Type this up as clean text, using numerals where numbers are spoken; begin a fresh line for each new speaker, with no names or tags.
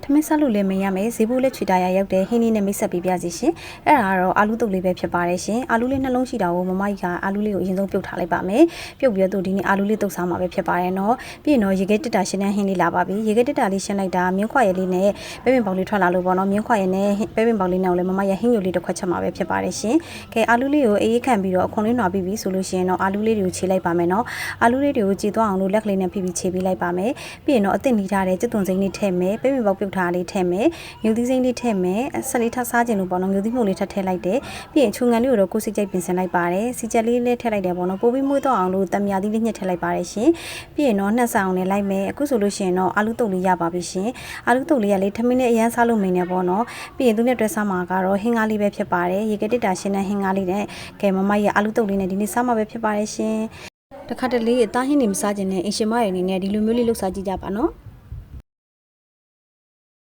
ထမင်းစားလို့လည်းမရမယ်ဈေးဘိုးလည်းချွေတာရရောက်တဲ့ဟင်းလေးနဲ့မိတ်ဆက်ပေးပြစီရှင်အဲ့ဒါကတော့အာလူတုပ်လေးပဲဖြစ်ပါတယ်ရှင်အာလူလေးနှလုံးရှိတာကိုမမကြီးကအာလူလေးကိုအရင်ဆုံးပြုတ်ထားလိုက်ပါမယ်ပြုတ်ပြီးတော့ဒီနေ့အာလူလေးတုပ်စားမှာပဲဖြစ်ပါတယ်နော်ပြီးရင်တော့ရေခဲတက်တာရှင်းတဲ့ဟင်းလေးလာပါပြီရေခဲတက်တာလေးရှင်းလိုက်တာမြင်းခွာရဲလေးနဲ့ပဲပင်ပေါင်လေးထွက်လာလို့ပေါ့နော်မြင်းခွာရဲနဲ့ပဲပင်ပေါင်လေးနဲ့လည်းမမရဲ့ဟင်းညိုလေးတစ်ခွက်ချက်မှာပဲဖြစ်ပါတယ်ရှင်ကဲအာလူလေးကိုအေးခံပြီးတော့အခွန်လေးနွားပြီးပြီဆိုလို့ရှိရင်တော့အာလူလေးတွေကိုခြေလိုက်ပါမယ်နော်အာလူလေးတွေကိုကြည်သွားအောင်လို့လက်ကလေးနဲ့ဖိပြီးခြေပေးလိုက်ပါမယ်ပြီးရင်တော့အသစ်နီးထားတဲ့ကျွတ်သွန်စိမ်းလေးထည့်မယ်ပဲပင်ပေါင်ပြုတ်ထားလေးထည့်မယ်ငြူသီးစိမ်းလေးထည့်မယ်ဆက်လေးထပ်စားခြင်းလို့ပေါ့နော်ငြူသီးမှုလေးထပ်ထည့်လိုက်တယ်ပြီးရင်ချူငံလေးကိုတော့ကိုစိတ်ကြိုက်ပြင်ဆင်လိုက်ပါတယ်စီချက်လေးလည်းထည့်လိုက်တယ်ပေါ့နော်ပိုပြီးမွေးတော့အောင်လို့တံမြာသီးလေးညှက်ထည့်လိုက်ပါတယ်ရှင်ပြီးရင်တော့နှက်ဆောင်နဲ့လိုက်မယ်အခုဆိုလို့ရှိရင်တော့အာလူတုပ်လေးရပါပြီရှင်အာလူတုပ်လေးကလေထမင်းနဲ့အရန်စားလို့မင်းနဲ့ပေါ့နော်ပြီးရင်သူနဲ့တွဲစားမှာကတော့ဟင်းကားလေးပဲဖြစ်ပါတယ်ရေကတစ်တာရှင်းတဲ့ဟင်းကားလေးနဲ့ကဲမမရဲ့အာလူတုပ်လေးနဲ့ဒီနေ့စားမှာပဲဖြစ်ပါတယ်ရှင်တခါတလေအသားဟင်းနေမစားခြင်းနဲ့အင်ရှင်မရဲ့အနေနဲ့ဒီလိုမျိုးလေးလှုပ်စားကြည့်ကြပါနော်